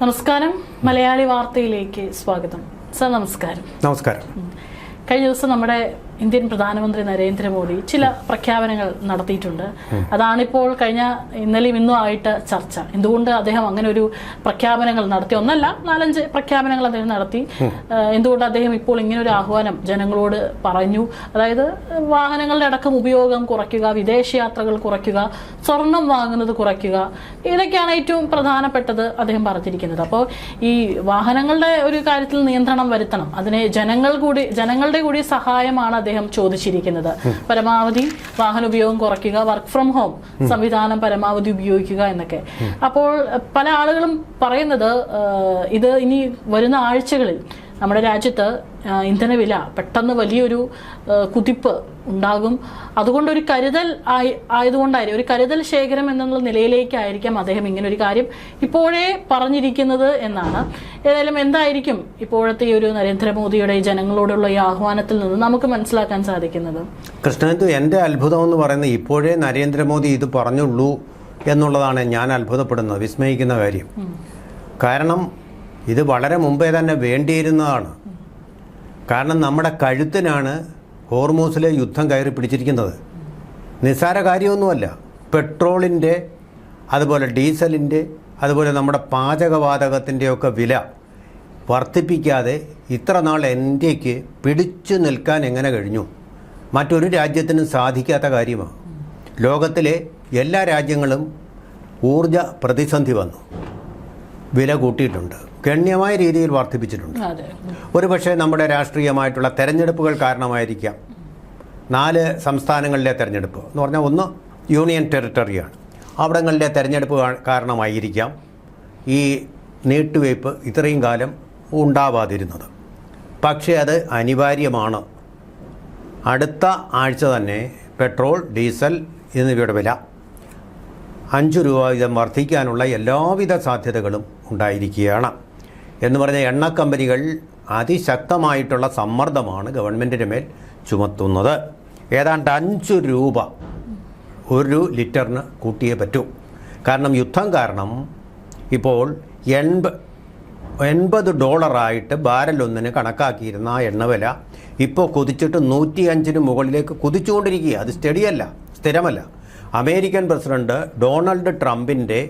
നമസ്കാരം. മലയാളി വാർത്തയിലേക്ക് സ്വാഗതം. സർ നമസ്കാരം. നമസ്കാരം. കഴിഞ്ഞ ദിവസം നമ്മുടെ ഇന്ത്യൻ പ്രധാനമന്ത്രി നരേന്ദ്രമോദി ചില പ്രഖ്യാപനങ്ങൾ നടത്തിയിട്ടുണ്ട്. അതാണിപ്പോൾ കഴിഞ്ഞ ഇന്നലെയും ഇന്നും ആയിട്ട് ചർച്ച. എന്തുകൊണ്ട് അദ്ദേഹം അങ്ങനെ ഒരു പ്രഖ്യാപനങ്ങൾ നടത്തി? ഒന്നല്ല, 4-5 പ്രഖ്യാപനങ്ങൾ അദ്ദേഹം നടത്തി. എന്തുകൊണ്ട് അദ്ദേഹം ഇപ്പോൾ ഇങ്ങനെ ഒരു ആഹ്വാനം ജനങ്ങളോട് പറഞ്ഞു? അതായത് വാഹനങ്ങളുടെ അടക്കം ഉപയോഗം കുറയ്ക്കുക, വിദേശയാത്രകൾ കുറയ്ക്കുക, സ്വർണം വാങ്ങുന്നത് കുറയ്ക്കുക, ഇതൊക്കെയാണ് ഏറ്റവും പ്രധാനപ്പെട്ടത് അദ്ദേഹം പറഞ്ഞിരിക്കുന്നത്. അപ്പോൾ ഈ വാഹനങ്ങളുടെ ഒരു കാര്യത്തിൽ നിയന്ത്രണം വരുത്തണം. അതിനെ ജനങ്ങളുടെ കൂടി സഹായമാണ് അദ്ദേഹം ചോദിച്ചിരിക്കുന്നത്. പരമാവധി വാഹന ഉപയോഗം കുറയ്ക്കുക, വർക്ക് ഫ്രം ഹോം സംവിധാനം പരമാവധി ഉപയോഗിക്കുക എന്നൊക്കെ. അപ്പോൾ പല ആളുകളും പറയുന്നത് ഇത് ഇനി വരുന്ന ആഴ്ചകളിൽ നമ്മുടെ രാജ്യത്ത് ഇന്ധനവില പെട്ടെന്ന് വലിയൊരു കുതിപ്പ് ഉണ്ടാകും. അതുകൊണ്ടൊരു കരുതൽ ആയതുകൊണ്ടായിരിക്കും, ഒരു കരുതൽ ശേഖരം എന്നുള്ള നിലയിലേക്കായിരിക്കാം അദ്ദേഹം ഇങ്ങനെ ഒരു കാര്യം ഇപ്പോഴേ പറഞ്ഞിരിക്കുന്നത് എന്നാണ്. ഏതായാലും എന്തായിരിക്കും ഇപ്പോഴത്തെ ഈ ഒരു നരേന്ദ്രമോദിയുടെ ജനങ്ങളോടുള്ള ഈ ആഹ്വാനത്തിൽ നിന്ന് നമുക്ക് മനസ്സിലാക്കാൻ സാധിക്കുന്നത്? കൃഷ്ണന്തു, എൻ്റെ അത്ഭുതം എന്ന് പറയുന്നത് ഇപ്പോഴേ നരേന്ദ്രമോദി ഇത് പറഞ്ഞുള്ളൂ എന്നുള്ളതാണ് ഞാൻ അത്ഭുതപ്പെടുന്നത്, വിസ്മയിക്കുന്ന കാര്യം. കാരണം ഇത് വളരെ മുമ്പേ തന്നെ വേണ്ടിയിരുന്നതാണ്. കാരണം നമ്മുടെ കഴുത്തിനാണ് ഹോർമൂസിലെ യുദ്ധം കയറി പിടിച്ചിരിക്കുന്നത്. നിസ്സാര കാര്യമൊന്നുമല്ല. പെട്രോളിൻ്റെ, അതുപോലെ ഡീസലിൻ്റെ, അതുപോലെ നമ്മുടെ പാചകവാതകത്തിൻ്റെയൊക്കെ വില വർദ്ധിപ്പിക്കാതെ ഇത്ര നാൾ ഇന്ത്യക്ക് പിടിച്ചു നിൽക്കാൻ എങ്ങനെ കഴിഞ്ഞു? മറ്റൊരു രാജ്യത്തിനും സാധിക്കാത്ത കാര്യമാണ്. ലോകത്തിലെ എല്ലാ രാജ്യങ്ങളും ഊർജ പ്രതിസന്ധി വന്നു, വില കൂട്ടിയിട്ടുണ്ട്, ഗണ്യമായ രീതിയിൽ വർദ്ധിപ്പിച്ചിട്ടുണ്ട്. ഒരുപക്ഷെ നമ്മുടെ രാഷ്ട്രീയമായിട്ടുള്ള തെരഞ്ഞെടുപ്പുകൾ കാരണമായിരിക്കാം. 4 സംസ്ഥാനങ്ങളിലെ തെരഞ്ഞെടുപ്പ് എന്ന് പറഞ്ഞാൽ ഒന്ന് യൂണിയൻ ടെറിട്ടറിയാണ്. അവിടങ്ങളിലെ തെരഞ്ഞെടുപ്പ് കാരണമായിരിക്കാം ഈ നീട്ടുവയ്പ് ഇത്രയും കാലം ഉണ്ടാവാതിരുന്നത്. പക്ഷേ അത് അനിവാര്യമാണ്. അടുത്ത ആഴ്ച തന്നെ പെട്രോൾ, ഡീസൽ എന്നിവയുടെ വില 5 രൂപ വീതം വർദ്ധിക്കാനുള്ള എല്ലാവിധ സാധ്യതകളും ഉണ്ടായിരിക്കുകയാണ്. എന്ന് പറഞ്ഞാൽ എണ്ണ കമ്പനികൾ അതിശക്തമായിട്ടുള്ള സമ്മർദ്ദമാണ് ഗവൺമെൻറ്റിന് മേൽ ചുമത്തുന്നത്. ഏതാണ്ട് 5 രൂപ ഒരു ലിറ്ററിന് കൂട്ടിയേ പറ്റൂ. കാരണം യുദ്ധം കാരണം ഇപ്പോൾ $80 ബാരൽ ഒന്നിന് കണക്കാക്കിയിരുന്ന ആ എണ്ണവില ഇപ്പോൾ കുതിച്ചിട്ട് 105 മുകളിലേക്ക് കുതിച്ചുകൊണ്ടിരിക്കുക. അത് സ്ഥിരമല്ല. അമേരിക്കൻ പ്രസിഡന്റ് ഡൊണാൾഡ് ട്രംപിൻ്റെ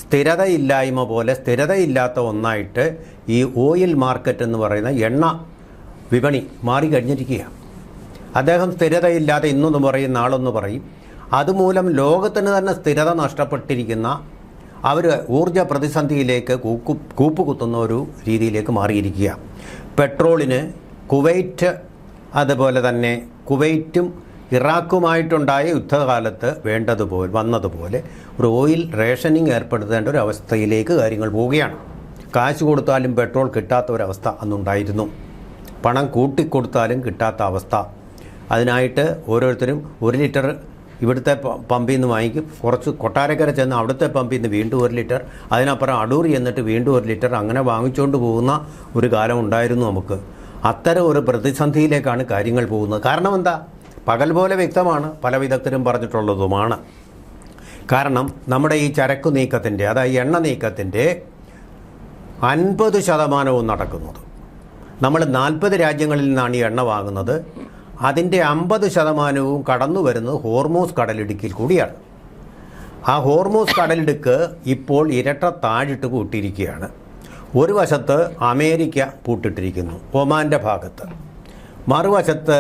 സ്ഥിരതയില്ലായ്മ പോലെ സ്ഥിരതയില്ലാത്ത ഒന്നായിട്ട് ഈ ഓയിൽ മാർക്കറ്റ് എന്ന് പറയുന്ന എണ്ണ വിപണി മാറിക്കഴിഞ്ഞിരിക്കുക. അദ്ദേഹം സ്ഥിരതയില്ലാതെ ഇന്നൊന്ന് പറയും, നാളൊന്ന് പറയും. അതുമൂലം ലോകത്തിന് തന്നെ സ്ഥിരത നഷ്ടപ്പെട്ടിരിക്കുന്ന അവർ ഊർജ പ്രതിസന്ധിയിലേക്ക് കൂപ്പുകുത്തുന്ന ഒരു രീതിയിലേക്ക് മാറിയിരിക്കുക. പെട്രോളിന് കുവൈറ്റ്, അതുപോലെ തന്നെ കുവൈറ്റും ഇറാഖുമായിട്ടുണ്ടായ യുദ്ധകാലത്ത് വന്നതുപോലെ ഒരു ഓയിൽ റേഷനിങ് ഏർപ്പെടുത്തേണ്ട ഒരു അവസ്ഥയിലേക്ക് കാര്യങ്ങൾ പോവുകയാണ്. കാശ് കൊടുത്താലും പെട്രോൾ കിട്ടാത്ത ഒരവസ്ഥ അന്നുണ്ടായിരുന്നു. പണം കൂട്ടിക്കൊടുത്താലും കിട്ടാത്ത അവസ്ഥ. അതിനായിട്ട് ഓരോരുത്തരും 1 ലിറ്റർ ഇവിടുത്തെ പമ്പിൽ നിന്ന് വാങ്ങിക്കും, കുറച്ച് കൊട്ടാരക്കര ചെന്ന് അവിടുത്തെ പമ്പിൽ നിന്ന് വീണ്ടും 1 ലിറ്റർ, അതിനപ്പുറം അടൂർ എന്നിട്ട് വീണ്ടും 1 ലിറ്റർ, അങ്ങനെ വാങ്ങിച്ചുകൊണ്ട് പോകുന്ന ഒരു കാലം ഉണ്ടായിരുന്നു നമുക്ക്. അത്തരം ഒരു പ്രതിസന്ധിയിലേക്കാണ് കാര്യങ്ങൾ പോകുന്നത്. കാരണം എന്താ? പകൽ പോലെ വ്യക്തമാണ്, പല വിദഗ്ധരും പറഞ്ഞിട്ടുള്ളതുമാണ്. കാരണം നമ്മുടെ ഈ ചരക്കു നീക്കത്തിൻ്റെ, അതായത് എണ്ണ നീക്കത്തിൻ്റെ 50% നടക്കുന്നത്, നമ്മൾ 40 രാജ്യങ്ങളിൽ നിന്നാണ് ഈ എണ്ണ വാങ്ങുന്നത്. അതിൻ്റെ 50% കടന്നു വരുന്നത് ഹോർമൂസ് കടലിടുക്കിൽ കൂടിയാണ്. ആ ഹോർമൂസ് കടലിടുക്ക് ഇപ്പോൾ ഇരട്ട താഴിട്ട് കൂട്ടിയിരിക്കുകയാണ്. ഒരു വശത്ത് അമേരിക്ക പൂട്ടിട്ടിരിക്കുന്നു ഒമാൻ്റെ ഭാഗത്ത്, മറുവശത്ത്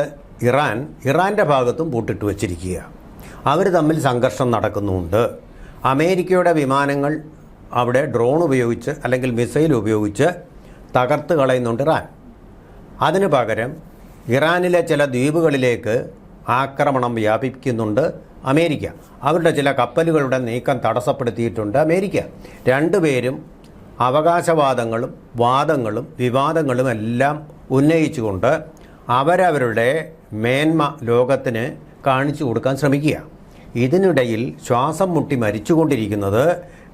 ഇറാൻ്റെ ഭാഗത്തും പൂട്ടിട്ട് വച്ചിരിക്കുക. അവർ തമ്മിൽ സംഘർഷം നടക്കുന്നുണ്ട്. അമേരിക്കയുടെ വിമാനങ്ങൾ അവിടെ ഡ്രോൺ ഉപയോഗിച്ച് അല്ലെങ്കിൽ മിസൈൽ ഉപയോഗിച്ച് തകർത്ത് കളയുന്നുണ്ട് ഇറാൻ. അതിനു പകരം ഇറാനിലെ ചില ദ്വീപുകളിലേക്ക് ആക്രമണം വ്യാപിക്കുന്നുണ്ട് അമേരിക്ക. അവരുടെ ചില കപ്പലുകളുടെ നീക്കം തടസ്സപ്പെടുത്തിയിട്ടുണ്ട് അമേരിക്ക. രണ്ടുപേരും അവകാശവാദങ്ങളും വിവാദങ്ങളും എല്ലാം ഉന്നയിച്ചുകൊണ്ട് അവരവരുടെ മേന്മ ലോകത്തിന് കാണിച്ചു കൊടുക്കാൻ ശ്രമിക്കുക. ഇതിനിടയിൽ ശ്വാസം മുട്ടി മരിച്ചുകൊണ്ടിരിക്കുന്നത്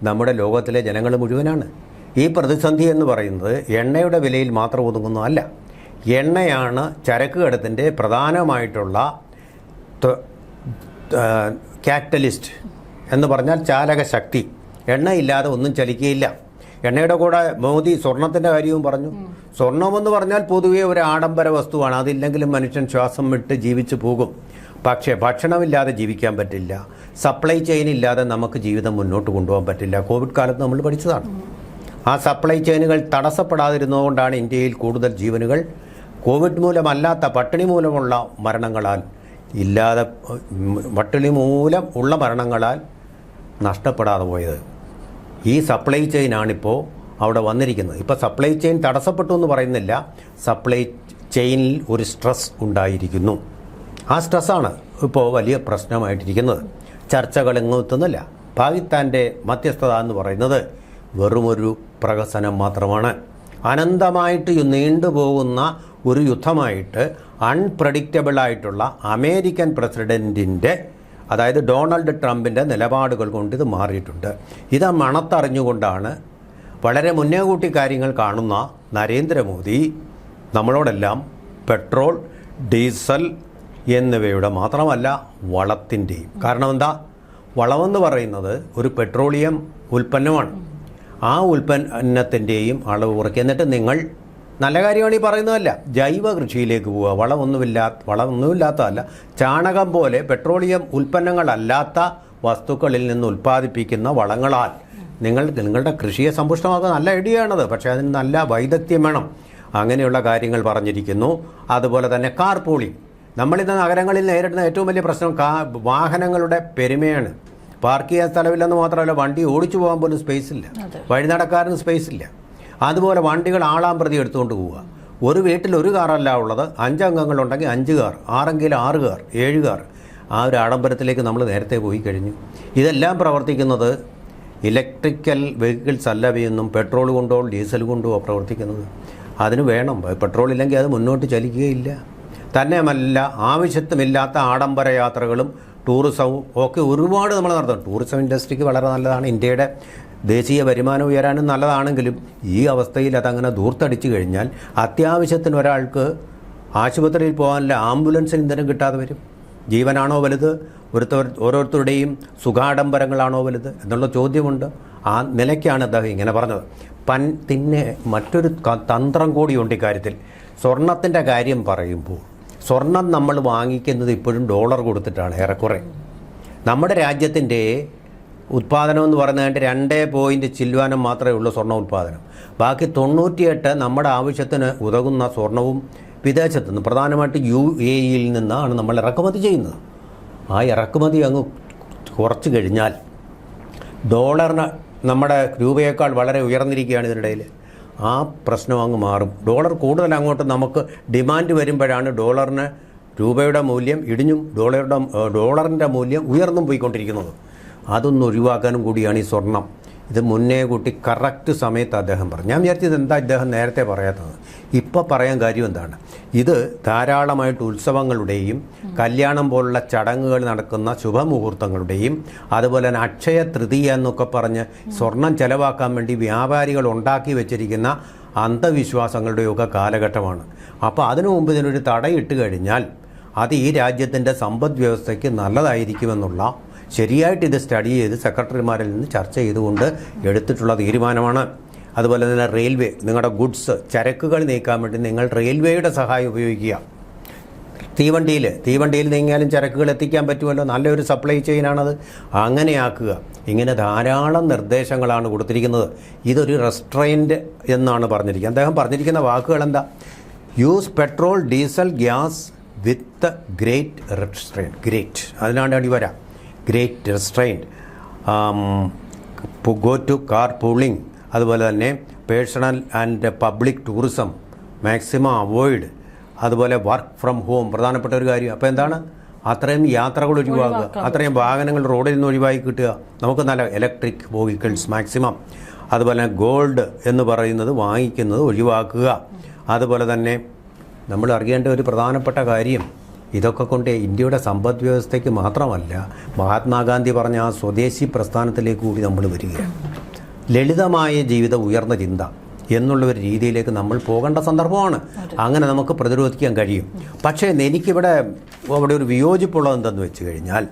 നമ്മുടെ ലോകത്തിലെ ജനങ്ങൾ മുഴുവനാണ്. ഈ പ്രതിസന്ധി എന്ന് പറയുന്നത് എണ്ണയുടെ വിലയിൽ മാത്രം ഒതുങ്ങുന്നതല്ല. എണ്ണയാണ് ചരക്ക് കടത്തിൻ്റെ പ്രധാനമായിട്ടുള്ള കാറ്റലിസ്റ്റ് എന്ന് പറഞ്ഞാൽ ചാലക ശക്തി. എണ്ണയില്ലാതെ ഒന്നും ചലിക്കുകയില്ല. എണ്ണയുടെ കൂടെ മോദി സ്വർണത്തിൻ്റെ കാര്യവും പറഞ്ഞു. സ്വർണമെന്ന് പറഞ്ഞാൽ പൊതുവേ ഒരു ആഡംബര വസ്തുവാണ്. അതില്ലെങ്കിലും മനുഷ്യൻ ശ്വാസം വിട്ട് ജീവിച്ചു പോകും. പക്ഷേ ഭക്ഷണമില്ലാതെ ജീവിക്കാൻ പറ്റില്ല. സപ്ലൈ ചെയിൻ ഇല്ലാതെ നമുക്ക് ജീവിതം മുന്നോട്ട് കൊണ്ടുപോകാൻ പറ്റില്ല. കോവിഡ് കാലത്ത് നമ്മൾ പഠിച്ചതാണ്. ആ സപ്ലൈ ചെയിനുകൾ തടസ്സപ്പെടാതിരുന്നതുകൊണ്ടാണ് ഇന്ത്യയിൽ കൂടുതൽ ജീവനുകൾ കോവിഡ് മൂലമല്ലാത്ത പട്ടിണി മൂലമുള്ള മരണങ്ങളാൽ ഇല്ലാതെ പട്ടിണി മൂലം ഉള്ള മരണങ്ങളാൽ നഷ്ടപ്പെടാതെ പോയത്. ഈ സപ്ലൈ ചെയിനാണിപ്പോൾ അവിടെ വന്നിരിക്കുന്നത്. ഇപ്പോൾ സപ്ലൈ ചെയിൻ തടസ്സപ്പെട്ടു എന്ന് പറയുന്നില്ല, സപ്ലൈ ചെയിനിൽ ഒരു സ്ട്രെസ് ഉണ്ടായിരിക്കുന്നു. ആ സ്ട്രെസ്സാണ് ഇപ്പോൾ വലിയ പ്രശ്നമായിട്ടിരിക്കുന്നത്. ചർച്ചകളെങ്ങും എത്തുന്നില്ല. പാകിസ്ഥാൻ്റെ മധ്യസ്ഥത എന്ന് പറയുന്നത് വെറുമൊരു പ്രഹസനം മാത്രമാണ്. അനന്തമായിട്ട് നീണ്ടുപോകുന്ന ഒരു യുദ്ധമായിട്ട് അൺപ്രഡിക്റ്റബിളായിട്ടുള്ള അമേരിക്കൻ പ്രസിഡൻറ്റിൻ്റെ, അതായത് ഡൊണാൾഡ് ട്രംപിൻ്റെ നിലപാടുകൾ കൊണ്ട് ഇത് മാറിയിട്ടുണ്ട്. ഇത് മണത്തറിഞ്ഞുകൊണ്ടാണ് വളരെ മുന്നേ കൂട്ടി കാര്യങ്ങൾ കാണുന്ന നരേന്ദ്രമോദി നമ്മളോടെല്ലാം പെട്രോൾ, ഡീസൽ എന്നിവയുടെ മാത്രമല്ല വളത്തിൻ്റെയും, കാരണം എന്താ, വളമെന്ന് പറയുന്നത് ഒരു പെട്രോളിയം ഉൽപ്പന്നമാണ്. ആ ഉൽപ്പന്നത്തിൻ്റെയും അളവ് കുറയ്ക്കുക. എന്നിട്ട് നിങ്ങൾ നല്ല കാര്യമാണ് ഈ പറയുന്നതല്ല, ജൈവ കൃഷിയിലേക്ക് പോവുക. വളമൊന്നുമില്ലാത്തതല്ല, ചാണകം പോലെ പെട്രോളിയം ഉൽപ്പന്നങ്ങളല്ലാത്ത വസ്തുക്കളിൽ നിന്ന് ഉൽപ്പാദിപ്പിക്കുന്ന വളങ്ങളാൽ നിങ്ങളുടെ കൃഷിയെ സമ്പുഷ്ടമാക്കുക. നല്ല ഐഡിയ ആണത്. പക്ഷേ അതിന് നല്ല വൈദഗ്ധ്യം വേണം. അങ്ങനെയുള്ള കാര്യങ്ങൾ പറഞ്ഞിരിക്കുന്നു. അതുപോലെ തന്നെ കാർ പൂളിംഗ്. നമ്മളിന്ന് നഗരങ്ങളിൽ നേരിടുന്ന ഏറ്റവും വലിയ പ്രശ്നം വാഹനങ്ങളുടെ പെരുമയാണ്. പാർക്ക് ചെയ്യാൻ സ്ഥലമില്ലെന്ന് മാത്രമല്ല, വണ്ടി ഓടിച്ചു പോകാൻ പോലും സ്പേസ് ഇല്ല, വഴി നടക്കാനും സ്പേസ് ഇല്ല. അതുപോലെ വണ്ടികൾ ആളാം പ്രതി എടുത്തുകൊണ്ട് പോവുക. ഒരു വീട്ടിൽ ഒരു കാറല്ല ഉള്ളത്, 5 അംഗങ്ങളുണ്ടെങ്കിൽ 5 കാർ, 6 6 കാർ, 7 കാർ. ആ ഒരു ആഡംബരത്തിലേക്ക് നമ്മൾ നേരത്തെ പോയി കഴിഞ്ഞു. ഇതെല്ലാം പ്രവർത്തിക്കുന്നത് ഇലക്ട്രിക്കൽ വെഹിക്കിൾസ് അല്ല ഇവയൊന്നും, പെട്രോൾ കൊണ്ടോ ഡീസൽ കൊണ്ടോ പ്രവർത്തിക്കുന്നത്. അതിന് വേണം, പെട്രോൾ ഇല്ലെങ്കിൽ അത് മുന്നോട്ട് ചലിക്കുകയില്ല. തന്നെയുമല്ല, ആവശ്യത്തുമില്ലാത്ത ആഡംബര യാത്രകളും ടൂറിസവും ഒക്കെ ഒരുപാട് നമ്മൾ നടത്തും. ടൂറിസം ഇൻഡസ്ട്രിക്ക് വളരെ നല്ലതാണ്, ഇന്ത്യയുടെ ദേശീയ വരുമാനം ഉയരാനും നല്ലതാണെങ്കിലും ഈ അവസ്ഥയിൽ അതങ്ങനെ ദൂർത്തടിച്ചു കഴിഞ്ഞാൽ അത്യാവശ്യത്തിന് ഒരാൾക്ക് ആശുപത്രിയിൽ പോകാനുള്ള ആംബുലൻസിന് ഇന്ധനം കിട്ടാതെ വരും. ജീവനാണോ വലുത്, ഓരോരുത്തരുടെയും സുഖാഡംബരങ്ങളാണോ വലുത് എന്നുള്ള ചോദ്യമുണ്ട്. ആ നിലയ്ക്കാണ് അദ്ദേഹം ഇങ്ങനെ പറഞ്ഞത്. പിന്നെ മറ്റൊരു തന്ത്രം കൂടിയുണ്ട് ഇക്കാര്യത്തിൽ. സ്വർണത്തിൻ്റെ കാര്യം പറയുമ്പോൾ സ്വർണം നമ്മൾ വാങ്ങിക്കുന്നത് ഇപ്പോഴും ഡോളർ കൊടുത്തിട്ടാണ് ഏറെക്കുറെ. നമ്മുടെ രാജ്യത്തിൻ്റെ ഉത്പാദനം എന്ന് പറയുന്നത് 2 മാത്രമേ ഉള്ളൂ സ്വർണ്ണ ഉത്പാദനം. ബാക്കി 98 നമ്മുടെ ആവശ്യത്തിന് ഉതകുന്ന സ്വർണവും വിദേശത്തു നിന്ന്, പ്രധാനമായിട്ട് UAE-യിൽ നിന്നാണ് നമ്മൾ ഇറക്കുമതി ചെയ്യുന്നത്. ആ ഇറക്കുമതി അങ്ങ് കുറച്ച് കഴിഞ്ഞാൽ ഡോളറിന് നമ്മുടെ രൂപയേക്കാൾ വളരെ ഉയർന്നിരിക്കുകയാണ് ഇതിനിടയിൽ. ആ പ്രശ്നം അങ്ങ് മാറും. ഡോളർ കൂടുതൽ അങ്ങോട്ട് നമുക്ക് ഡിമാൻഡ് വരുമ്പോഴാണ് ഡോളറിന് രൂപയുടെ മൂല്യം ഇടിഞ്ഞും ഡോളറിൻ്റെ മൂല്യം ഉയർന്നും പോയിക്കൊണ്ടിരിക്കുന്നത്. അതൊന്നും ഒഴിവാക്കാനും കൂടിയാണ് ഈ സ്വർണം. ഇത് മുന്നേ കൂട്ടി കറക്റ്റ് സമയത്ത് അദ്ദേഹം പറഞ്ഞു. ഞാൻ വിചാരിച്ചത് എന്താ ഇദ്ദേഹം നേരത്തെ പറയാത്തത്. ഇപ്പോൾ പറയാൻ കാര്യം എന്താണ്, ഇത് ധാരാളമായിട്ട് ഉത്സവങ്ങളുടെയും കല്യാണം പോലുള്ള ചടങ്ങുകൾ നടക്കുന്ന ശുഭമുഹൂർത്തങ്ങളുടെയും അതുപോലെ തന്നെ അക്ഷയ തൃതീയ എന്നൊക്കെ പറഞ്ഞ് സ്വർണം ചെലവാക്കാൻ വേണ്ടി വ്യാപാരികൾ ഉണ്ടാക്കി വെച്ചിരിക്കുന്ന അന്ധവിശ്വാസങ്ങളുടെയൊക്കെ കാലഘട്ടമാണ്. അപ്പോൾ അതിനു മുമ്പ് ഇതിനൊരു തടയിട്ട് കഴിഞ്ഞാൽ അത് ഈ രാജ്യത്തിൻ്റെ സമ്പദ് വ്യവസ്ഥയ്ക്ക് നല്ലതായിരിക്കുമെന്നുള്ള ശരിയായിട്ട് ഇത് സ്റ്റഡി ചെയ്ത് സെക്രട്ടറിമാരിൽ നിന്ന് ചർച്ച ചെയ്തുകൊണ്ട് എടുത്തിട്ടുള്ള തീരുമാനമാണ്. അതുപോലെ തന്നെ റെയിൽവേ, നിങ്ങളുടെ ഗുഡ്സ് ചരക്കുകൾ നീക്കാൻ വേണ്ടി നിങ്ങൾ റെയിൽവേയുടെ സഹായം ഉപയോഗിക്കുക. തീവണ്ടിയിൽ നീങ്ങിയാലും ചരക്കുകൾ എത്തിക്കാൻ പറ്റുമല്ലോ, നല്ലൊരു സപ്ലൈ ചെയിനാണത്, അങ്ങനെയാക്കുക. ഇങ്ങനെ ധാരാളം നിർദ്ദേശങ്ങളാണ് കൊടുത്തിരിക്കുന്നത്. ഇതൊരു റെസ്ട്രെയിൻറ്റ് എന്നാണ് പറഞ്ഞിരിക്കുന്നത്. അദ്ദേഹം പറഞ്ഞിരിക്കുന്ന വാക്കുകൾ എന്താ, use petrol, diesel, gas with great restraint. Great അതിനാണ് അടിവര, great restraint. Go to car pooling, അതുപോലെ തന്നെ personal and public tourism maximum avoid. അതുപോലെ വർക്ക് ഫ്രം ഹോം, പ്രധാനപ്പെട്ട ഒരു കാര്യം. അപ്പോൾ എന്താണ്, അത്രയും യാത്രകൾ ഒഴിവാക്കുക, അത്രയും വാഹനങ്ങൾ റോഡിൽ നിന്ന് ഒഴിവാക്കി കിട്ടുക. നമുക്ക് നല്ല ഇലക്ട്രിക് വെഹിക്കിൾസ് മാക്സിമം. അതുപോലെ ഗോൾഡ് എന്ന് പറയുന്നത് വാങ്ങിക്കുന്നത് ഒഴിവാക്കുക. അതുപോലെ തന്നെ നമ്മൾ അറിയേണ്ട ഒരു പ്രധാനപ്പെട്ട കാര്യം, ഇതൊക്കെ കൊണ്ട് ഇന്ത്യയുടെ സമ്പദ് വ്യവസ്ഥയ്ക്ക് മാത്രമല്ല, മഹാത്മാഗാന്ധി പറഞ്ഞ ആ സ്വദേശി പ്രസ്ഥാനത്തിലേക്ക് കൂടി നമ്മൾ വരികയാണ്. ലളിതമായ ജീവിതം, ഉയർന്ന ചിന്ത എന്നുള്ള ഒരു രീതിയിലേക്ക് നമ്മൾ പോകേണ്ട സന്ദർഭമാണ്. അങ്ങനെ നമുക്ക് പ്രതിരോധിക്കാൻ കഴിയും. പക്ഷേ എനിക്കിവിടെ ഒരു വിയോജിപ്പുള്ളത് എന്തെന്ന് വെച്ച് കഴിഞ്ഞാൽ,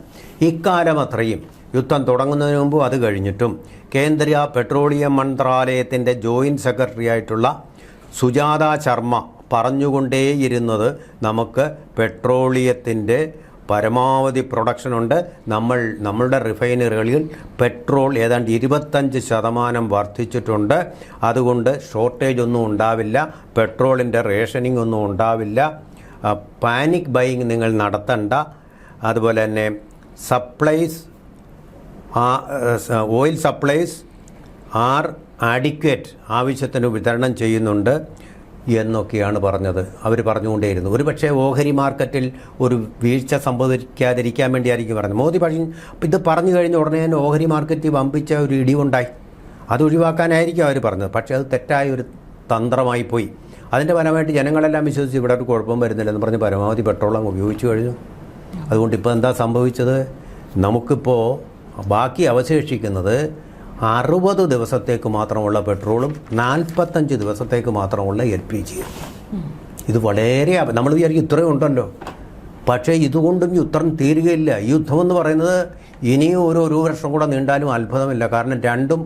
ഇക്കാലം അത്രയും യുദ്ധം തുടങ്ങുന്നതിന് മുമ്പും അത് കഴിഞ്ഞിട്ടും കേന്ദ്ര പെട്രോളിയം മന്ത്രാലയത്തിൻ്റെ ജോയിൻറ്റ് സെക്രട്ടറി ആയിട്ടുള്ള സുജാത ശർമ്മ പറഞ്ഞുകൊണ്ടേയിരുന്നത് നമുക്ക് പെട്രോളിയത്തിൻ്റെ പരമാവധി പ്രൊഡക്ഷനുണ്ട്, നമ്മളുടെ റിഫൈനറികളിൽ പെട്രോൾ ഏതാണ്ട് 25% വർദ്ധിച്ചിട്ടുണ്ട്, അതുകൊണ്ട് ഷോർട്ടേജ് ഒന്നും ഉണ്ടാവില്ല, പെട്രോളിൻ്റെ റേഷനിങ് ഒന്നും ഉണ്ടാവില്ല, പാനിക് ബൈയിങ് നിങ്ങൾ നടത്തണ്ട, അതുപോലെ തന്നെ ഓയിൽ സപ്ലൈസ് ആർ ആഡിക്വേറ്റ്, ആവശ്യത്തിന് വിതരണം ചെയ്യുന്നുണ്ട് എന്നൊക്കെയാണ് പറഞ്ഞത്. അവർ പറഞ്ഞുകൊണ്ടേയിരുന്നു. ഒരു പക്ഷേ ഓഹരി മാർക്കറ്റിൽ ഒരു വീഴ്ച സംഭവിക്കാതിരിക്കാൻ വേണ്ടിയായിരിക്കും പറഞ്ഞത്. മോദി ഇത് പറഞ്ഞു കഴിഞ്ഞ ഉടനെ തന്നെ ഓഹരി മാർക്കറ്റ് വമ്പിച്ച ഒരു ഇടിവുണ്ടായി. അത് ഒഴിവാക്കാനായിരിക്കും അവർ പറഞ്ഞത്. പക്ഷേ അത് തെറ്റായ ഒരു തന്ത്രമായി പോയി. അതിൻ്റെ ഫലമായിട്ട് ജനങ്ങളെല്ലാം വിശ്വസിച്ച് ഇവിടെ ഒരു കുഴപ്പം വരുന്നില്ലെന്ന് പറഞ്ഞ് പരമാവധി പെട്രോൾ അങ്ങ് ഉപയോഗിച്ചു കഴിഞ്ഞു. അതുകൊണ്ട് ഇപ്പോൾ എന്താ സംഭവിച്ചത്? നമുക്കിപ്പോൾ ബാക്കി അവശേഷിക്കുന്നത് 60 ദിവസത്തേക്ക് മാത്രമുള്ള പെട്രോളും 45 ദിവസത്തേക്ക് മാത്രമുള്ള LPG. ഇത് വളരെ നമ്മൾ വിചാരിക്കും ഇത്രയും ഉണ്ടല്ലോ, പക്ഷേ ഇതുകൊണ്ടും യുദ്ധം തീരുകയില്ല. ഈ യുദ്ധമെന്ന് പറയുന്നത് ഇനിയും ഒരു വർഷം കൂടെ നീണ്ടാലും അത്ഭുതമില്ല. കാരണം രണ്ടും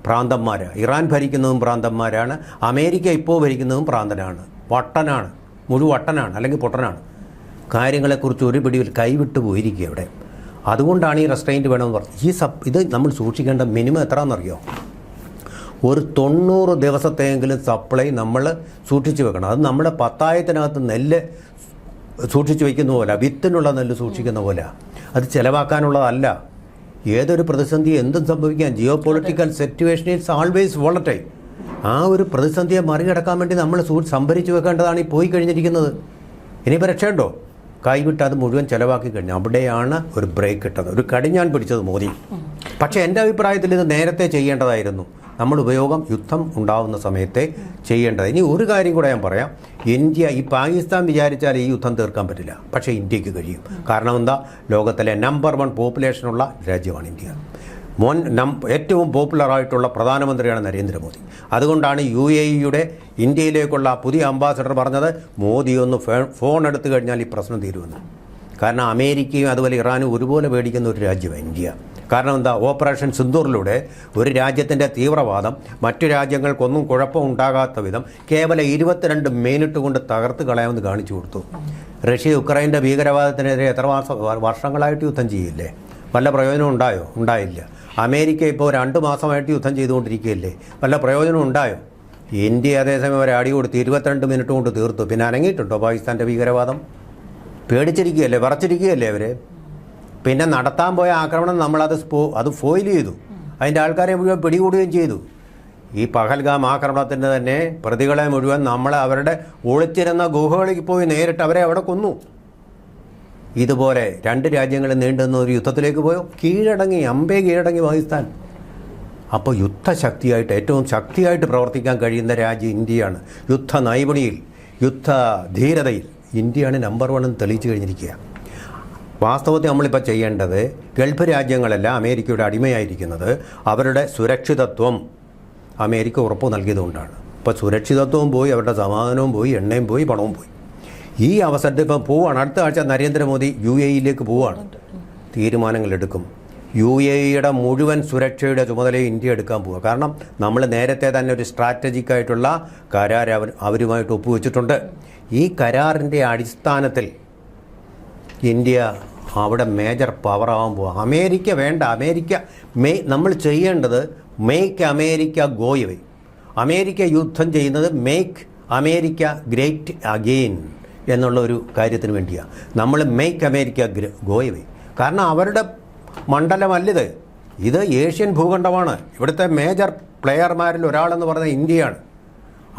ഭ്രാന്തന്മാരാണ്. ഇറാൻ ഭരിക്കുന്നതും ഭ്രാന്തന്മാരാണ്, അമേരിക്ക ഇപ്പോൾ ഭരിക്കുന്നതും ഭ്രാന്തനാണ്, വട്ടനാണ്, മുഴുവട്ടനാണ്, അല്ലെങ്കിൽ പൊട്ടനാണ്. കാര്യങ്ങളെക്കുറിച്ച് ഒരു പിടിയിൽ കൈവിട്ട് പോയിരിക്കുക ഇവിടെ. അതുകൊണ്ടാണ് ഈ റെസ്ട്രെയിൻറ്റ് വേണമെന്ന് പറഞ്ഞത്. ഇത് നമ്മൾ സൂക്ഷിക്കേണ്ട മിനിമം എത്രയാണെന്നറിയോ? ഒരു 90 ദിവസത്തെങ്കിലും സപ്ലൈ നമ്മൾ സൂക്ഷിച്ച് വെക്കണം. അത് നമ്മുടെ പത്തായത്തിനകത്ത് നെല്ല് സൂക്ഷിച്ച് വയ്ക്കുന്ന പോലെ, വിത്തിനുള്ള നെല്ല് സൂക്ഷിക്കുന്ന പോലെ. അത് ചിലവാക്കാനുള്ളതല്ല. ഏതൊരു പ്രതിസന്ധി എന്തും സംഭവിക്കാം. Geo political situation is always volatile. ആ ഒരു പ്രതിസന്ധിയെ മറികടക്കാൻ വേണ്ടി നമ്മൾ സംഭരിച്ച് വെക്കേണ്ടതാണ് ഈ പോയി കഴിഞ്ഞിരിക്കുന്നത്. ഇനിയിപ്പോൾ രക്ഷയുണ്ടോ? കൈവിട്ട് അത് മുഴുവൻ ചിലവാക്കി കഴിഞ്ഞു. അവിടെയാണ് ഒരു ബ്രേക്ക് ഇട്ടത്, ഒരു കടിഞ്ഞാൻ പിടിച്ചത് മോദി. പക്ഷേ എൻ്റെ അഭിപ്രായത്തിൽ ഇത് നേരത്തെ ചെയ്യേണ്ടതായിരുന്നു. നമ്മൾ ഉപയോഗം യുദ്ധം ഉണ്ടാകുന്ന സമയത്തെ ചെയ്യേണ്ടത്. ഇനി ഒരു കാര്യം കൂടെ ഞാൻ പറയാം. ഈ പാകിസ്ഥാൻ വിചാരിച്ചാൽ ഈ യുദ്ധം തീർക്കാൻ പറ്റില്ല, പക്ഷേ ഇന്ത്യക്ക് കഴിയും. കാരണം എന്താ? ലോകത്തിലെ നമ്പർ 1 പോപ്പുലേഷനുള്ള രാജ്യമാണ് ഇന്ത്യ. ഏറ്റവും പോപ്പുലറായിട്ടുള്ള പ്രധാനമന്ത്രിയാണ് നരേന്ദ്രമോദി. അതുകൊണ്ടാണ് UAE-യുടെ ഇന്ത്യയിലേക്കുള്ള പുതിയ അംബാസഡർ പറഞ്ഞത് മോദി ഒന്ന് ഫോൺ എടുത്തു കഴിഞ്ഞാൽ ഈ പ്രശ്നം തീരുമെന്ന്. കാരണം അമേരിക്കയും അതുപോലെ ഇറാനും ഒരുപോലെ പേടിക്കുന്ന ഒരു രാജ്യമാണ് ഇന്ത്യ. കാരണം എന്താ? ഓപ്പറേഷൻ സിന്ദൂറിലൂടെ ഒരു രാജ്യത്തിൻ്റെ തീവ്രവാദം മറ്റു രാജ്യങ്ങൾക്കൊന്നും കുഴപ്പം ഉണ്ടാകാത്ത വിധം കേവലം 22 മിനിറ്റ് കൊണ്ട് തകർത്ത് കളയാമെന്ന് കാണിച്ചു കൊടുത്തു. റഷ്യ യുക്രൈൻ്റെ ഭീകരവാദത്തിനെതിരെ എത്ര വർഷങ്ങളായിട്ട് യുദ്ധം ചെയ്യില്ലേ? വല്ല പ്രയോജനം ഉണ്ടായോ? ഉണ്ടായില്ല. അമേരിക്ക ഇപ്പോൾ 2 മാസമായിട്ട് യുദ്ധം ചെയ്തുകൊണ്ടിരിക്കുകയല്ലേ? വല്ല പ്രയോജനം ഉണ്ടായോ? ഇന്ത്യ അതേസമയം ഒരു അടി കൊടുത്ത് 22 മിനിറ്റ് കൊണ്ട് തീർത്തു. പിന്നെ അനങ്ങിയിട്ടുണ്ടോ പാകിസ്ഥാൻ്റെ ഭീകരവാദം? പേടിച്ചിരിക്കുകയല്ലേ, വിറച്ചിരിക്കുകയല്ലേ അവർ? പിന്നെ നടത്താൻ പോയ ആക്രമണം അത് ഫോയിൽ ചെയ്തു. അതിൻ്റെ ആൾക്കാരെ മുഴുവൻ പിടികൂടുകയും ചെയ്തു. ഈ പഹൽഗാം ആക്രമണത്തിൻ്റെ തന്നെ പ്രതികളെ മുഴുവൻ അവരുടെ ഒളിച്ചിരുന്ന ഗുഹകളിൽ പോയി നേരിട്ട് അവരെ അവിടെ കൊന്നു. ഇതുപോലെ 2 രാജ്യങ്ങൾ നീണ്ടുന്ന ഒരു യുദ്ധത്തിലേക്ക് പോയോ? കീഴടങ്ങി പാകിസ്ഥാൻ. അപ്പോൾ യുദ്ധശക്തിയായിട്ട് ഏറ്റവും ശക്തിയായിട്ട് പ്രവർത്തിക്കാൻ കഴിയുന്ന രാജ്യം ഇന്ത്യയാണ്. യുദ്ധ നൈപുണിയിൽ, യുദ്ധ ധീരതയിൽ ഇന്ത്യയാണ് നമ്പർ 1 എന്ന് തെളിയിച്ചു കഴിഞ്ഞിരിക്കുക. വാസ്തവത്തിൽ നമ്മളിപ്പോൾ ചെയ്യേണ്ടത്, ഗൾഫ് രാജ്യങ്ങളെല്ലാം അമേരിക്കയുടെ അടിമയായിരിക്കുന്നത് അവരുടെ സുരക്ഷിതത്വം അമേരിക്ക ഉറപ്പ് നൽകിയതുകൊണ്ടാണ്. ഇപ്പോൾ സുരക്ഷിതത്വവും പോയി, അവരുടെ സമാധാനവും പോയി, എണ്ണയും പോയി, പണവും പോയി. ഈ അവസരത്തിൽ ഇപ്പം പോവുകയാണ്. അടുത്ത ആഴ്ച നരേന്ദ്രമോദി UAE-ലേക്ക് പോവുകയാണ്. തീരുമാനങ്ങളെടുക്കും. UAE-യുടെ മുഴുവൻ സുരക്ഷയുടെ ചുമതലയെ ഇന്ത്യ എടുക്കാൻ പോവുക. കാരണം നമ്മൾ നേരത്തെ തന്നെ ഒരു സ്ട്രാറ്റജിക്കായിട്ടുള്ള കരാർ അവരുമായിട്ട് ഒപ്പുവെച്ചിട്ടുണ്ട്. ഈ കരാറിൻ്റെ അടിസ്ഥാനത്തിൽ ഇന്ത്യ അവിടെ മേജർ പവറാകാൻ പോവുക. അമേരിക്ക വേണ്ട. നമ്മൾ ചെയ്യേണ്ടത് make America go away. America യുദ്ധം ചെയ്യുന്നത് മേക്ക് അമേരിക്ക ഗ്രേറ്റ് അഗെയിൻ എന്നുള്ള ഒരു കാര്യത്തിന് വേണ്ടിയാണ്. നമ്മൾ മേക്ക് അമേരിക്ക ഗോ എവേ. കാരണം അവരുടെ മണ്ഡലമല്ലിത്. ഇത് ഏഷ്യൻ ഭൂഖണ്ഡമാണ്. ഇവിടുത്തെ മേജർ പ്ലെയർമാരിൽ ഒരാളെന്ന് പറയുന്നത് ഇന്ത്യയാണ്.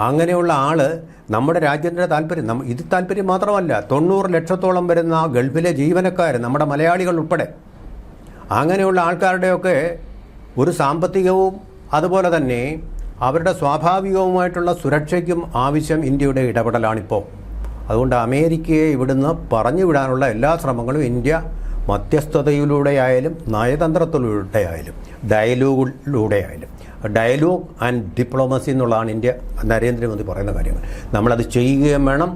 അങ്ങനെയുള്ള ആൾ നമ്മുടെ രാജ്യത്തിൻ്റെ താല്പര്യം, ഇത് താല്പര്യം മാത്രമല്ല, 90 ലക്ഷത്തോളം വരുന്ന ഗൾഫിലെ ജീവനക്കാർ, നമ്മുടെ മലയാളികൾ ഉൾപ്പെടെ, അങ്ങനെയുള്ള ആൾക്കാരുടെയൊക്കെ ഒരു സാമ്പത്തികവും അതുപോലെ തന്നെ അവരുടെ സ്വാഭാവികവുമായിട്ടുള്ള സുരക്ഷയ്ക്കും ആവശ്യം ഇന്ത്യയുടെ ഇടപെടലാണിപ്പോൾ. അതുകൊണ്ട് അമേരിക്കയെ ഇവിടുന്ന് പറഞ്ഞു വിടാനുള്ള എല്ലാ ശ്രമങ്ങളും ഇന്ത്യ മധ്യസ്ഥതയിലൂടെയായാലും നയതന്ത്രത്തിലൂടെയായാലും ഡയലോഗിലൂടെയായാലും, ഡയലോഗ് ആൻഡ് ഡിപ്ലോമസി എന്നുള്ളതാണ് നരേന്ദ്രമോദി പറയുന്ന കാര്യങ്ങൾ. നമ്മളത് ചെയ്യുകയും വേണം.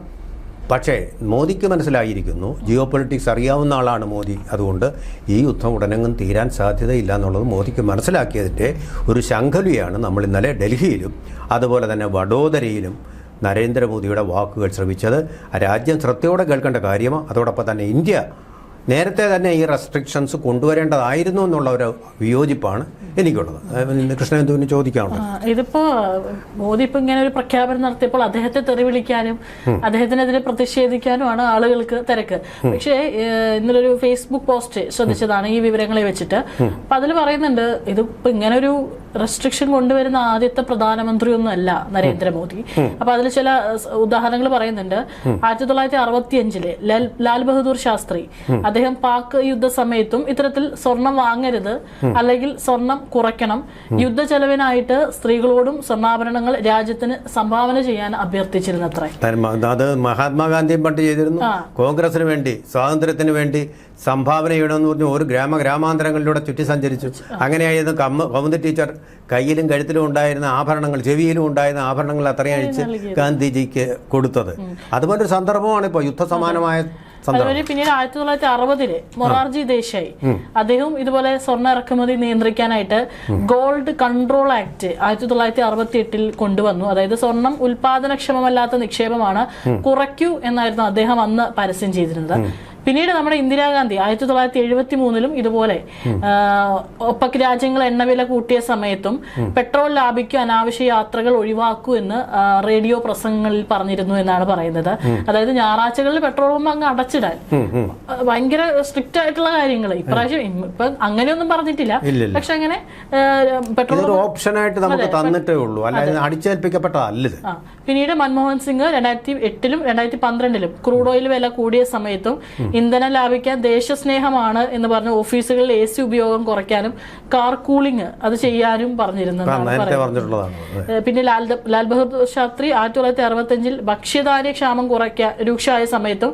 പക്ഷേ മോദിക്ക് മനസ്സിലായിരിക്കുന്നു, ജിയോ പൊളിറ്റിക്സ് അറിയാവുന്ന ആളാണ് മോദി, അതുകൊണ്ട് ഈ യുദ്ധം ഉടനെങ്ങും തീരാൻ സാധ്യതയില്ല എന്നുള്ളത് മോദിക്ക് മനസ്സിലാക്കിയതിൻ്റെ ഒരു ശംഖലിയാണ് നമ്മൾ ഇന്നലെ ഡൽഹിയിലും അതുപോലെ തന്നെ വഡോദരയിലും നരേന്ദ്രമോദിയുടെ വാക്കുകൾ ശ്രവിച്ചത്. രാജ്യം ശ്രദ്ധയോടെ കേൾക്കേണ്ട കാര്യമാണ്. അതോടൊപ്പം തന്നെ ഇന്ത്യ നേരത്തെ തന്നെ ഈ റെസ്ട്രിക്ഷൻസ് കൊണ്ടുവരേണ്ടതായിരുന്നു എന്നുള്ള ഒരു വിയോജിപ്പാണ് എനിക്കുള്ളത്. കൃഷ്ണേന്ദുവിന് ചോദിക്കാനുള്ളത്, ഇതിപ്പോ മോദി ഇപ്പൊ ഇങ്ങനെ ഒരു പ്രഖ്യാപനം നടത്തിയപ്പോൾ അദ്ദേഹത്തെ തെറി വിളിക്കാനും അദ്ദേഹത്തിനെതിരെ പ്രതിഷേധിക്കാനുമാണ് ആളുകൾക്ക് തിരക്ക്. പക്ഷേ ഇന്നലെ ഒരു ഫേസ്ബുക്ക് പോസ്റ്റ് ശ്രദ്ധിച്ചതാണ് ഈ വിവരങ്ങളെ വെച്ചിട്ട്. അപ്പൊ അതിൽ പറയുന്നുണ്ട്, ഇതിപ്പോ ഇങ്ങനെ ഒരു റെസ്ട്രിക്ഷൻ കൊണ്ടുവരുന്ന ആദ്യത്തെ പ്രധാനമന്ത്രിയൊന്നും അല്ല നരേന്ദ്രമോദി. അപ്പൊ അതിൽ ചില ഉദാഹരണങ്ങൾ പറയുന്നുണ്ട്. 1965 ലാൽ ബഹദൂർ ശാസ്ത്രി അദ്ദേഹം പാക് യുദ്ധ സമയത്തും ഇത്തരത്തിൽ സ്വർണം വാങ്ങരുത്, അല്ലെങ്കിൽ സ്വർണം കുറയ്ക്കണം, യുദ്ധ ചെലവിനായിട്ട് സ്ത്രീകളോടും സ്വർണ്ണാഭരണങ്ങൾ രാജ്യത്തിന് സംഭാവന ചെയ്യാൻ അഭ്യർത്ഥിച്ചിരുന്നത്രേ. അത് മഹാത്മാഗാന്ധിയും പണ്ട് ചെയ്തിരുന്നു. കോൺഗ്രസിന് വേണ്ടി, സ്വാതന്ത്ര്യത്തിന് വേണ്ടി സംഭാവന ചെയ്യണമെന്ന് പറഞ്ഞു ഒരു ഗ്രാമാന്തരങ്ങളിലൂടെ ചുറ്റി സഞ്ചരിച്ചു. അങ്ങനെയായിരുന്നു കൗമുദി ടീച്ചർ കയ്യിലും കഴുത്തിലും ഉണ്ടായിരുന്ന ആഭരണങ്ങൾ, ചെവിയിലും ഉണ്ടായിരുന്ന ആഭരണങ്ങൾ അത്രയും അഴിച്ച് ഗാന്ധിജിക്ക് കൊടുത്തത്. അതുപോലൊരു സന്ദർഭമാണ് ഇപ്പോൾ യുദ്ധസമാനമായ. പിന്നീട് 1960 മൊറാർജി ദേശായി അദ്ദേഹം ഇതുപോലെ സ്വർണ്ണ ഇറക്കുമതി നിയന്ത്രിക്കാനായിട്ട് ഗോൾഡ് കൺട്രോൾ ആക്ട് 1968 കൊണ്ടുവന്നു. അതായത് സ്വർണം ഉൽപാദനക്ഷമമല്ലാത്ത നിക്ഷേപമാണ്, കുറയ്ക്കൂ എന്നായിരുന്നു അദ്ദേഹം അന്ന് പരസ്യം ചെയ്തിരുന്നത്. പിന്നീട് നമ്മുടെ ഇന്ദിരാഗാന്ധി 1973 ഇതുപോലെ ഒപ്പക് രാജ്യങ്ങൾ എണ്ണവില കൂട്ടിയ സമയത്തും പെട്രോൾ ലാഭിക്കൂ, അനാവശ്യ യാത്രകൾ ഒഴിവാക്കൂ എന്ന് റേഡിയോ പ്രസംഗങ്ങളിൽ പറഞ്ഞിരുന്നു എന്നാണ് പറയുന്നത്. അതായത് ഞായറാഴ്ചകളിൽ പെട്രോൾ പമ്പ് അങ്ങ് അടച്ചിടാൻ, ഭയങ്കര സ്ട്രിക്റ്റ് ആയിട്ടുള്ള കാര്യങ്ങൾ. ഇപ്രാവശ്യം ഇപ്പൊ അങ്ങനെയൊന്നും പറഞ്ഞിട്ടില്ല, പക്ഷെ അങ്ങനെ പെട്രോൾ ഓപ്ഷനായിട്ട് നമുക്ക് തന്നിട്ടേ ഉള്ളൂ, അല്ലാതെ അടിച്ചേൽപ്പിക്കപ്പെട്ടതല്ല. പിന്നീട് മൻമോഹൻ സിംഗ് 2008 2012 ക്രൂഡ് ഓയിൽ വില കൂടിയ സമയത്തും ഇന്ധനം ലാഭിക്കാൻ ദേശസ്നേഹമാണ് എന്ന് പറഞ്ഞ ഓഫീസുകളിൽ AC ഉപയോഗം കുറയ്ക്കാനും കാർ കൂളിംഗ് അത് ചെയ്യാനും പറഞ്ഞിരുന്നു. പിന്നെ ലാൽ ബഹദൂർ ശാസ്ത്രി 1965 ഭക്ഷ്യധാന്യ ക്ഷാമം രൂക്ഷമായ സമയത്തും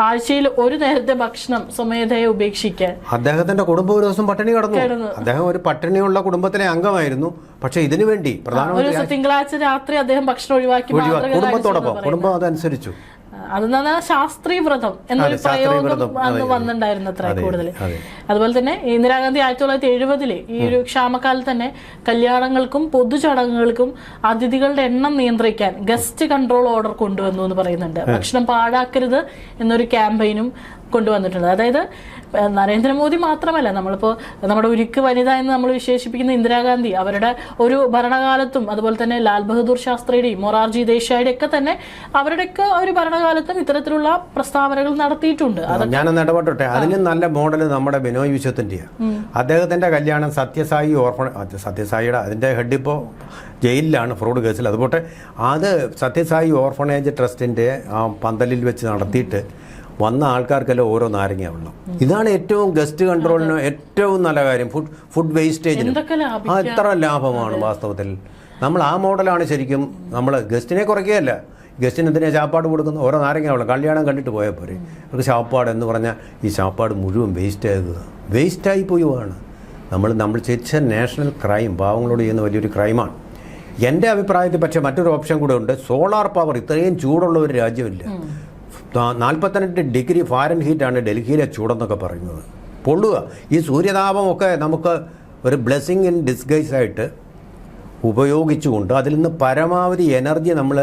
ആഴ്ചയിൽ ഒരു നേരത്തെ ഭക്ഷണം സ്വമേധയെ ഉപേക്ഷിക്കാൻ അദ്ദേഹത്തിന്റെ കുടുംബം ഒരു ദിവസം പട്ടിണി കിടന്നു. അദ്ദേഹം ഒരു പട്ടിണിയുള്ള കുടുംബത്തിലെ അംഗമായിരുന്നു. പക്ഷെ ഇതിനു വേണ്ടി പ്രധാനമന്ത്രി തിങ്കളാഴ്ച രാത്രി അദ്ദേഹം ഭക്ഷണം ഒഴിവാക്കി കുടുംബത്തോടൊപ്പം കുടുംബം അതനുസരിച്ചു. അതെന്താ ശാസ്ത്രീയ വ്രതം എന്നൊരു പ്രയോഗം അന്ന് വന്നിട്ടുണ്ടായിരുന്നു അത്ര കൂടുതൽ. അതുപോലെ തന്നെ ഇന്ദിരാഗാന്ധി 1970 ഈ ഒരു ക്ഷാമക്കാലത്ത് തന്നെ കല്യാണങ്ങൾക്കും പൊതുചടങ്ങുകൾക്കും അതിഥികളുടെ എണ്ണം നിയന്ത്രിക്കാൻ ഗസ്റ്റ് കൺട്രോൾ ഓർഡർ കൊണ്ടുവന്നു എന്ന് പറയുന്നുണ്ട്. ഭക്ഷണം പാഴാക്കരുത് എന്നൊരു ക്യാമ്പയിനും കൊണ്ടുവന്നിട്ടുണ്ട്. അതായത് നരേന്ദ്രമോദി മാത്രമല്ല, നമ്മളിപ്പോ നമ്മുടെ ഉരുക്ക് വനിത എന്ന് നമ്മൾ വിശേഷിപ്പിക്കുന്ന ഇന്ദിരാഗാന്ധി അവരുടെ ഒരു ഭരണകാലത്തും അതുപോലെ തന്നെ ലാൽ ബഹദൂർ ശാസ്ത്രിയുടെയും മൊറാർജി ദേശായിയുടെ ഒക്കെ തന്നെ അവരുടെയൊക്കെ ഒരു ഭരണകാലത്തും ഇത്തരത്തിലുള്ള പ്രസ്താവനകൾ നടത്തിയിട്ടുണ്ട്. ഞാനൊന്ന് ഇടപെട്ടോട്ടെ. അതിലും നല്ല മോഡൽ നമ്മുടെ ബിനോയ് വിശ്വത്തിൻ്റെയാണ്. അദ്ദേഹത്തിന്റെ കല്യാണം സത്യസായി സത്യസായിയുടെ അതിന്റെ ഹെഡ് ഇപ്പോൾ ജയിലിലാണ് ഫ്രോഡ് കേസിൽ. അതുപോലെ അത് സത്യസായി ഓർഫണേജ് ട്രസ്റ്റിന്റെ പന്തലിൽ വെച്ച് നടത്തിയിട്ട് വന്ന ആൾക്കാർക്കെല്ലാം ഓരോ നാരങ്ങ വെള്ളം. ഇതാണ് ഏറ്റവും ഗസ്റ്റ് കൺട്രോളിന് ഏറ്റവും നല്ല കാര്യം. ഫുഡ് വേസ്റ്റേജിന് എത്ര ലാഭമാണ് വാസ്തവത്തിൽ. നമ്മൾ ആ മോഡലാണ് ശരിക്കും. നമ്മൾ ഗസ്റ്റിനെ കുറയ്ക്കുകയല്ല, ഗസ്റ്റിന് എന്തിനാ ചാപ്പാട് കൊടുക്കുന്നു, ഓരോ നാരങ്ങ വെള്ളം. കല്യാണം കണ്ടിട്ട് പോയാൽ പോരെ. അവർക്ക് ചാപ്പാട് എന്ന് പറഞ്ഞാൽ ഈ ചാപ്പാട് മുഴുവൻ വേസ്റ്റായി പോവുകയാണ്. നമ്മൾ ചെയ്ത നാഷണൽ ക്രൈം, പാവങ്ങളോട് ചെയ്യുന്ന വലിയൊരു ക്രൈമാണ് എൻ്റെ അഭിപ്രായത്തിൽ. പക്ഷേ മറ്റൊരു ഓപ്ഷൻ കൂടെ ഉണ്ട്. Solar power. ഇത്രയും ചൂടുള്ള ഒരു രാജ്യമില്ല. 48 ഡിഗ്രി ഫാരൻഹീറ്റാണ് ഡൽഹിയിലെ ചൂടെന്നൊക്കെ പറയുന്നത്. പൊള്ളുക. ഈ സൂര്യതാപമൊക്കെ നമുക്ക് ഒരു ബ്ലെസ്സിങ് ഇൻ ഡിസ്ഗൈസ് ആയിട്ട് ഉപയോഗിച്ചുകൊണ്ട് അതിൽ നിന്ന് പരമാവധി എനർജി നമ്മൾ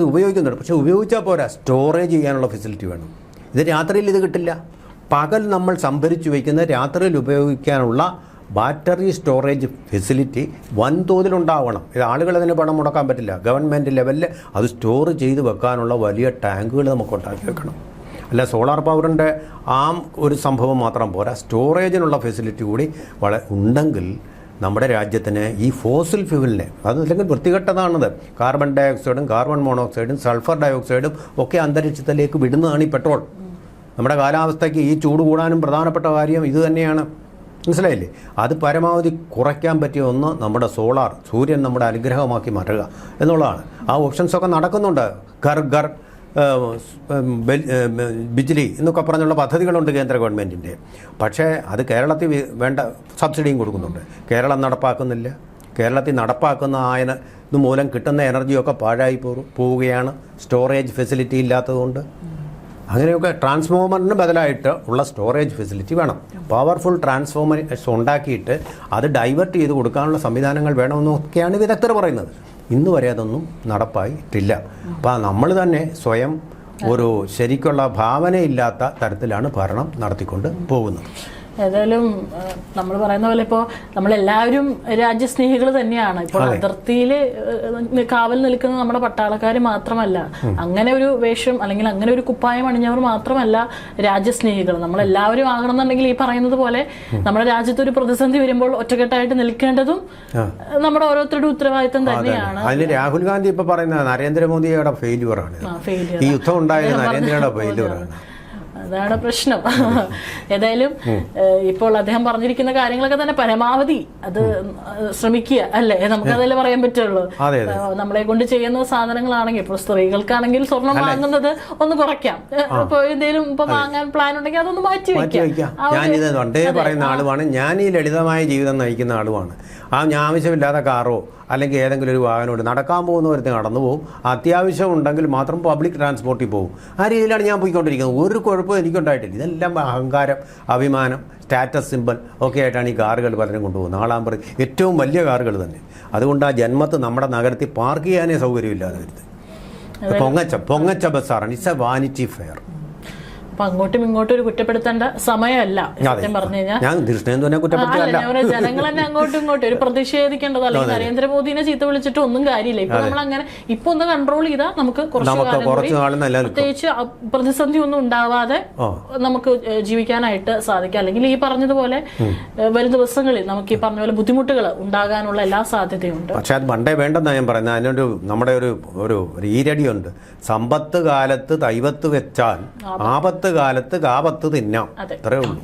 ഉപയോഗിക്കുന്നുണ്ട്. പക്ഷേ ഉപയോഗിച്ചാൽ പോരാ, സ്റ്റോറേജ് ചെയ്യാനുള്ള ഫെസിലിറ്റി വേണം. ഇത് രാത്രിയിൽ ഇത് കിട്ടില്ല. പകൽ നമ്മൾ സംഭരിച്ചു വയ്ക്കുന്ന രാത്രിയിൽ ഉപയോഗിക്കാനുള്ള ബാറ്ററി സ്റ്റോറേജ് ഫെസിലിറ്റി വൻതോതിലുണ്ടാവണം. ഇത് ആളുകൾ അതിന് പണം മുടക്കാൻ പറ്റില്ല. ഗവൺമെൻറ് ലെവലിൽ അത് സ്റ്റോർ ചെയ്ത് വെക്കാനുള്ള വലിയ ടാങ്കുകൾ നമുക്ക് ഉണ്ടാക്കി വെക്കണം. അല്ല, സോളാർ പവറിൻ്റെ ഒരു സംഭവം മാത്രം പോരാ, സ്റ്റോറേജിനുള്ള ഫെസിലിറ്റി കൂടി ഉണ്ടെങ്കിൽ നമ്മുടെ രാജ്യത്തിന് ഈ ഫോസിൽ ഫ്യൂവലിനെ, അതല്ലെങ്കിൽ വൃത്തികെട്ടതാണത്, കാർബൺ ഡൈ ഓക്സൈഡും കാർബൺ മോണോക്സൈഡും സൾഫർ ഡൈ ഓക്സൈഡും ഒക്കെ അന്തരീക്ഷത്തിലേക്ക് വിടുന്നതാണ് ഈ പെട്രോൾ. നമ്മുടെ കാലാവസ്ഥയ്ക്ക് ഈ ചൂട് കൂടാനും പ്രധാനപ്പെട്ട കാര്യം ഇത് തന്നെയാണ്. മനസ്സിലായില്ലേ? അത് പരമാവധി കുറയ്ക്കാൻ പറ്റിയ ഒന്ന് നമ്മുടെ സോളാർ, സൂര്യൻ നമ്മുടെ അനുഗ്രഹമാക്കി മാറ്റുക എന്നുള്ളതാണ്. ആ ഓപ്ഷൻസൊക്കെ നടക്കുന്നുണ്ട്. ഘർ ഘർ ബിജ്ലി എന്നൊക്കെ പറഞ്ഞുള്ള പദ്ധതികളുണ്ട് കേന്ദ്ര ഗവൺമെൻറ്റിൻ്റെ. പക്ഷേ അത് കേരളത്തിൽ വേണ്ട സബ്സിഡിയും കൊടുക്കുന്നുണ്ട്. കേരളം നടപ്പാക്കുന്നില്ല. കേരളത്തിൽ നടപ്പാക്കുന്ന ഇത് മൂലം കിട്ടുന്ന എനർജിയൊക്കെ പാഴായി പോവുകയാണ്, സ്റ്റോറേജ് ഫെസിലിറ്റി ഇല്ലാത്തതുകൊണ്ട്. അങ്ങനെയൊക്കെ ട്രാൻസ്ഫോമറിന് ബദലായിട്ട് ഉള്ള സ്റ്റോറേജ് ഫെസിലിറ്റി വേണം. പവർഫുൾ ട്രാൻസ്ഫോമേഴ്സ് ഉണ്ടാക്കിയിട്ട് അത് ഡൈവേർട്ട് ചെയ്ത് കൊടുക്കാനുള്ള സംവിധാനങ്ങൾ വേണമെന്നൊക്കെയാണ് വിദഗ്ധർ പറയുന്നത്. ഇന്ന് വരെ അതൊന്നും നടപ്പായിട്ടില്ല. അപ്പോൾ നമ്മൾ തന്നെ സ്വയം ഒരു ശരിക്കുള്ള ഭാവനയില്ലാത്ത തരത്തിലാണ് ഭരണം നടത്തിക്കൊണ്ട് പോകുന്നത്. ഏതായാലും നമ്മൾ പറയുന്ന പോലെ ഇപ്പോൾ നമ്മളെല്ലാവരും രാജ്യസ്നേഹികൾ തന്നെയാണ്. ഇപ്പോൾ അതിർത്തിയിൽ കാവൽ നിൽക്കുന്ന നമ്മുടെ പട്ടാളക്കാർ മാത്രമല്ല, അങ്ങനെ ഒരു വേഷം അല്ലെങ്കിൽ അങ്ങനെ ഒരു കുപ്പായം അണിഞ്ഞവർ മാത്രമല്ല രാജ്യസ്നേഹികൾ. നമ്മളെല്ലാവരും ആകണമെന്നുണ്ടെങ്കിൽ ഈ പറയുന്നത് പോലെ നമ്മുടെ രാജ്യത്ത് ഒരു പ്രതിസന്ധി വരുമ്പോൾ ഒറ്റക്കെട്ടായിട്ട് നിൽക്കേണ്ടതും നമ്മുടെ ഓരോരുത്തരുടെ ഉത്തരവാദിത്തം തന്നെയാണ്. അതിന് രാഹുൽ ഗാന്ധി ഇപ്പൊ പറയുന്നത് നരേന്ദ്രമോദിയുടെ ഫെയില്യൂറാണ്. ഈ യുദ്ധം ഉണ്ടായത് നരേന്ദ്രയുടെ ഫെയില്യൂറാണ്. അതാണ് പ്രശ്നം. ഏതായാലും ഇപ്പോൾ അദ്ദേഹം പറഞ്ഞിരിക്കുന്ന കാര്യങ്ങളൊക്കെ തന്നെ പരമാവധി അത് ശ്രമിക്കുക അല്ലേ, നമുക്കതല്ലേ പറയാൻ പറ്റുള്ളൂ. നമ്മളെ കൊണ്ട് ചെയ്യുന്ന സാധനങ്ങളാണെങ്കിൽ ഇപ്പോൾ സ്ത്രീകൾക്കാണെങ്കിൽ സ്വർണം വാങ്ങുന്നത് ഒന്ന് കുറയ്ക്കാം. ഇപ്പൊ എന്തെങ്കിലും ഇപ്പൊ വാങ്ങാൻ പ്ലാൻ ഉണ്ടെങ്കിൽ അതൊന്ന് മാറ്റി വെക്കാം. ഞാനിത് പണ്ടേ പറയുന്ന ആളുമാണ്. ഞാൻ ഈ ലളിതമായ ജീവിതം നയിക്കുന്ന ആളുമാണ്. ഞാൻ ആവശ്യമില്ലാത്ത കാറോ അല്ലെങ്കിൽ ഏതെങ്കിലും ഒരു വാഹനമുണ്ട്, നടക്കാൻ പോകുന്നവരത്ത് നടന്നു പോകും, അത്യാവശ്യം ഉണ്ടെങ്കിൽ മാത്രം പബ്ലിക് ട്രാൻസ്പോർട്ടിൽ പോകും. ആ രീതിയിലാണ് ഞാൻ പോയിക്കൊണ്ടിരിക്കുന്നത്. ഒരു കുഴപ്പവും എനിക്കുണ്ടായിട്ടില്ല. ഇതെല്ലാം അഹങ്കാരം, അഭിമാനം, സ്റ്റാറ്റസ് സിമ്പിൾ ഒക്കെ ആയിട്ടാണ് ഈ കാറുകൾ പലരും കൊണ്ടുപോകുന്നത്. നാളാമ്പറ ഏറ്റവും വലിയ കാറുകൾ തന്നെ. അതുകൊണ്ട് ആ ജന്മത്ത് നമ്മുടെ നഗരത്തിൽ പാർക്ക് ചെയ്യാനേ സൗകര്യമില്ലാതെ വരുന്നത്. പൊങ്ങച്ച ബസ്സാറാണ്. It's a vanity fair. അപ്പൊ അങ്ങോട്ടും ഇങ്ങോട്ടും ഒരു കുറ്റപ്പെടുത്തേണ്ട സമയമല്ല സത്യം പറഞ്ഞു കഴിഞ്ഞാൽ. ജനങ്ങൾ തന്നെ അങ്ങോട്ടും ഇങ്ങോട്ടും ഒരു പ്രതിഷേധിക്കേണ്ടത്, അല്ലെങ്കിൽ നരേന്ദ്രമോദിനെ ചീത്ത വിളിച്ചിട്ട് ഒന്നും കാര്യമില്ല. ഇപ്പൊ നമ്മൾ അങ്ങനെ ഇപ്പൊ ഒന്ന് കൺട്രോൾ ചെയ്താൽ നമുക്ക് പ്രത്യേകിച്ച് പ്രതിസന്ധി ഒന്നും ഉണ്ടാവാതെ നമുക്ക് ജീവിക്കാനായിട്ട് സാധിക്കും. അല്ലെങ്കിൽ ഈ പറഞ്ഞതുപോലെ വരും ദിവസങ്ങളിൽ നമുക്ക് ഈ പറഞ്ഞ പോലെ ബുദ്ധിമുട്ടുകൾ ഉണ്ടാകാനുള്ള എല്ലാ സാധ്യതയുണ്ട്. പക്ഷെ അത് പണ്ടേ വേണ്ടെന്നാണ് ഞാൻ പറയുന്നത്. അതിനൊരു നമ്മുടെ ഒരു ഈരടിയുണ്ട്. സമ്പത്ത് കാലത്ത് ദൈവത്ത് വെച്ചാൽ ആപത്ത് കാലത്ത് കാപത്ത് തിന്നാം. അത്രേ ഉള്ളൂ.